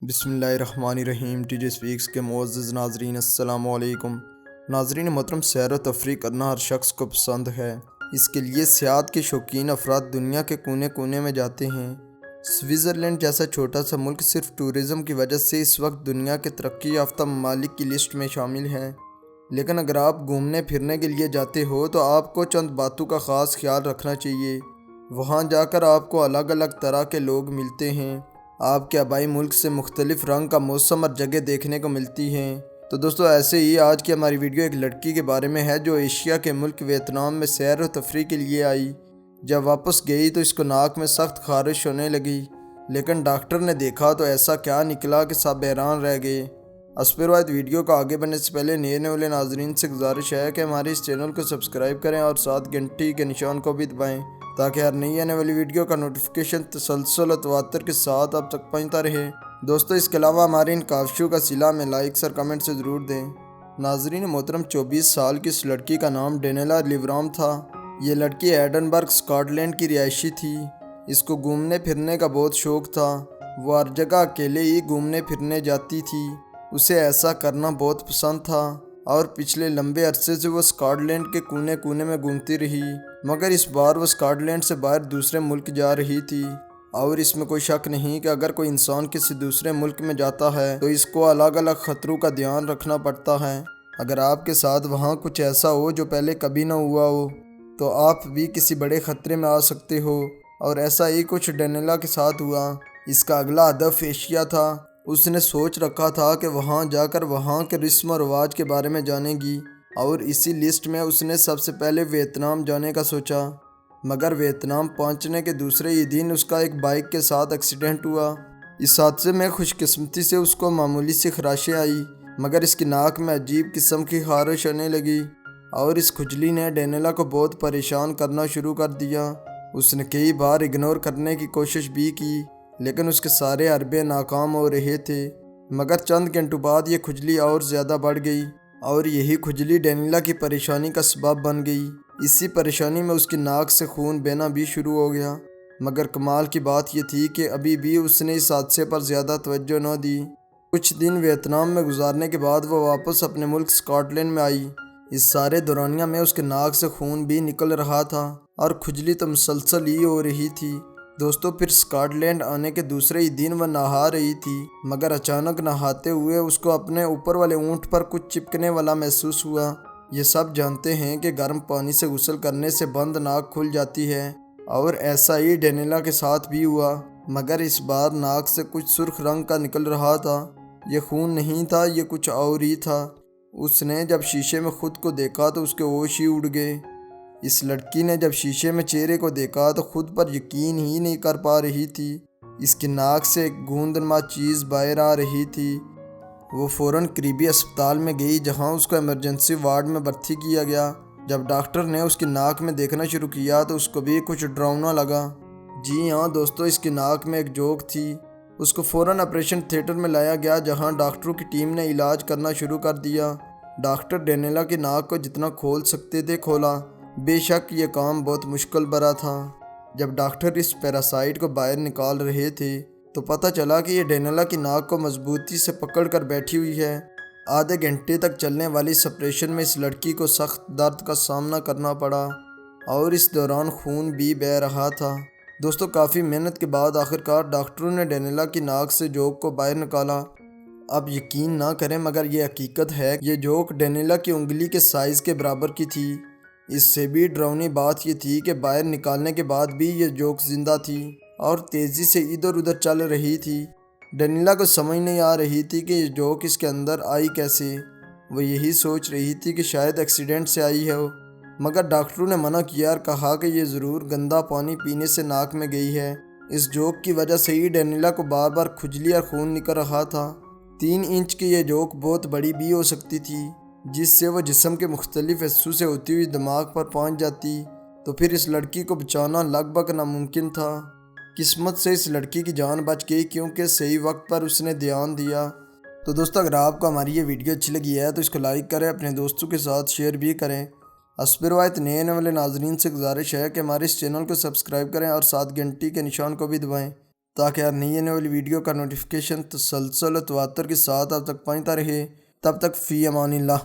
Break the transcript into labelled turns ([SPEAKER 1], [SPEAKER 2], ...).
[SPEAKER 1] بسم اللہ الرحمن الرحیم۔ ٹی جے سپیکس کے معزز ناظرین السلام علیکم۔ ناظرین محترم، سیر و تفریح کرنا ہر شخص کو پسند ہے۔ اس کے لیے سیاحت کے شوقین افراد دنیا کے کونے کونے میں جاتے ہیں۔ سوئٹزرلینڈ جیسا چھوٹا سا ملک صرف ٹورزم کی وجہ سے اس وقت دنیا کے ترقی یافتہ ممالک کی لسٹ میں شامل ہے۔ لیکن اگر آپ گھومنے پھرنے کے لیے جاتے ہو تو آپ کو چند باتوں کا خاص خیال رکھنا چاہیے۔ وہاں جا کر آپ کو الگ الگ طرح کے لوگ ملتے ہیں۔ آپ کے آبائی ملک سے مختلف رنگ کا موسم اور جگہ دیکھنے کو ملتی ہیں۔ تو دوستو، ایسے ہی آج کی ہماری ویڈیو ایک لڑکی کے بارے میں ہے جو ایشیا کے ملک ویتنام میں سیر و تفریح کے لیے آئی۔ جب واپس گئی تو اس کو ناک میں سخت خارش ہونے لگی، لیکن ڈاکٹر نے دیکھا تو ایسا کیا نکلا کہ سب حیران رہ گئے۔ اسپروائد ویڈیو کو آگے بڑھنے سے پہلے نئے والے ناظرین سے گزارش ہے کہ ہمارے اس چینل کو سبسکرائب کریں اور ساتھ گھنٹی کے نشان کو بھی دبائیں تاکہ ہر نئی آنے والی ویڈیو کا نوٹیفیکیشن تسلسل و تواتر کے ساتھ اب تک پہنچتا رہے۔ دوستو، اس کے علاوہ ہمارے ان کاوشوں کا صلہ میں لائکس اور کمنٹ سے ضرور دیں۔ ناظرین محترم، 24 سال کی اس لڑکی کا نام ڈینیلا لیورام تھا۔ یہ لڑکی ایڈنبرگ، اسکاٹ لینڈ کی رہائشی تھی۔ اس کو گھومنے پھرنے کا بہت شوق تھا۔ وہ ہر جگہ اکیلے ہی گھومنے پھرنے جاتی تھی۔ اسے ایسا کرنا بہت پسند تھا اور پچھلے لمبے عرصے سے وہ اسکاٹ لینڈ کے کونے کونے میں گھومتی رہی، مگر اس بار وہ اسکاٹ لینڈ سے باہر دوسرے ملک جا رہی تھی۔ اور اس میں کوئی شک نہیں کہ اگر کوئی انسان کسی دوسرے ملک میں جاتا ہے تو اس کو الگ الگ خطروں کا دھیان رکھنا پڑتا ہے۔ اگر آپ کے ساتھ وہاں کچھ ایسا ہو جو پہلے کبھی نہ ہوا ہو تو آپ بھی کسی بڑے خطرے میں آ سکتے ہو، اور ایسا ہی کچھ ڈینیلا کے ساتھ ہوا۔ اس کا اگلا ہدف ایشیا تھا۔ اس نے سوچ رکھا تھا کہ وہاں جا کر وہاں کے رسم و رواج کے بارے میں جانے گی، اور اسی لسٹ میں اس نے سب سے پہلے ویتنام جانے کا سوچا۔ مگر ویتنام پہنچنے کے دوسرے ہی دن اس کا ایک بائک کے ساتھ ایکسیڈنٹ ہوا۔ اس حادثے میں خوش قسمتی سے اس کو معمولی سی خراشیں آئی، مگر اس کی ناک میں عجیب قسم کی خارش ہونے لگی، اور اس کھجلی نے ڈینیلا کو بہت پریشان کرنا شروع کر دیا۔ اس نے کئی بار اگنور کرنے کی کوشش بھی کی، لیکن اس کے سارے حربے ناکام ہو رہے تھے۔ مگر چند گھنٹوں بعد یہ کھجلی اور زیادہ بڑھ گئی، اور یہی کھجلی ڈینیلا کی پریشانی کا سبب بن گئی۔ اسی پریشانی میں اس کی ناک سے خون بہنا بھی شروع ہو گیا۔ مگر کمال کی بات یہ تھی کہ ابھی بھی اس نے اس حادثے پر زیادہ توجہ نہ دی۔ کچھ دن ویتنام میں گزارنے کے بعد وہ واپس اپنے ملک اسکاٹ لینڈ میں آئی۔ اس سارے دورانیہ میں اس کے ناک سے خون بھی نکل رہا تھا اور کھجلی تو مسلسل ہی ہو رہی تھی۔ دوستو، پھر اسکاٹ لینڈ آنے کے دوسرے ہی دن وہ نہا رہی تھی، مگر اچانک نہاتے ہوئے اس کو اپنے اوپر والے اونٹ پر کچھ چپکنے والا محسوس ہوا۔ یہ سب جانتے ہیں کہ گرم پانی سے غسل کرنے سے بند ناک کھل جاتی ہے، اور ایسا ہی ڈینیلا کے ساتھ بھی ہوا، مگر اس بار ناک سے کچھ سرخ رنگ کا نکل رہا تھا۔ یہ خون نہیں تھا، یہ کچھ اور ہی تھا۔ اس نے جب شیشے میں خود کو دیکھا تو اس کے ہوش ہی اڑ گئے۔ اس لڑکی نے جب شیشے میں چہرے کو دیکھا تو خود پر یقین ہی نہیں کر پا رہی تھی۔ اس کی ناک سے ایک گوندنما چیز باہر آ رہی تھی۔ وہ فوراً قریبی اسپتال میں گئی، جہاں اس کو ایمرجنسی وارڈ میں بھرتی کیا گیا۔ جب ڈاکٹر نے اس کی ناک میں دیکھنا شروع کیا تو اس کو بھی کچھ ڈراؤنا لگا۔ جی ہاں دوستو، اس کی ناک میں ایک جوک تھی۔ اس کو فوراً آپریشن تھیٹر میں لایا گیا، جہاں ڈاکٹروں کی ٹیم نے علاج کرنا شروع کر دیا۔ ڈاکٹر ڈینیلا کی ناک کو جتنا کھول سکتے تھے کھولا۔ بے شک یہ کام بہت مشکل بھرا تھا۔ جب ڈاکٹر اس پیراسائٹ کو باہر نکال رہے تھے تو پتہ چلا کہ یہ ڈینیلا کی ناک کو مضبوطی سے پکڑ کر بیٹھی ہوئی ہے۔ آدھے گھنٹے تک چلنے والی اس آپریشن میں اس لڑکی کو سخت درد کا سامنا کرنا پڑا، اور اس دوران خون بھی بہہ رہا تھا۔ دوستو، کافی محنت کے بعد آخرکار ڈاکٹروں نے ڈینیلا کی ناک سے جوک کو باہر نکالا۔ اب یقین نہ کریں، مگر یہ حقیقت ہے، یہ جوک ڈینیلا کی انگلی کے سائز کے برابر کی تھی۔ اس سے بھی ڈراؤنی بات یہ تھی کہ باہر نکالنے کے بعد بھی یہ جوک زندہ تھی اور تیزی سے ادھر ادھر چل رہی تھی۔ ڈینیلا کو سمجھ نہیں آ رہی تھی کہ یہ جوک اس کے اندر آئی کیسے۔ وہ یہی سوچ رہی تھی کہ شاید ایکسیڈنٹ سے آئی ہو، مگر ڈاکٹروں نے منع کیا اور کہا کہ یہ ضرور گندا پانی پینے سے ناک میں گئی ہے۔ اس جوک کی وجہ سے ہی ڈینیلا کو بار بار کھجلی اور خون نکل رہا تھا۔ 3 انچ کی یہ جوک بہت بڑی بھی ہو سکتی تھی، جس سے وہ جسم کے مختلف حصوں سے ہوتی ہوئی دماغ پر پہنچ جاتی تو پھر اس لڑکی کو بچانا لگ بھگ ناممکن تھا۔ قسمت سے اس لڑکی کی جان بچ گئی، کیونکہ صحیح وقت پر اس نے دھیان دیا۔ تو دوستو، اگر آپ کو ہماری یہ ویڈیو اچھی لگی ہے تو اس کو لائک کریں، اپنے دوستوں کے ساتھ شیئر بھی کریں۔ اسپروائد نئے والے ناظرین سے گزارش ہے کہ ہمارے اس چینل کو سبسکرائب کریں اور ساتھ گھنٹی کے نشان کو بھی دبائیں تاکہ ہر نئی آنے والی ویڈیو کا نوٹیفیکیشن تسلسل و تواتر کے ساتھ آپ تک پہنچتا رہے۔ تب تک فی امان اللہ۔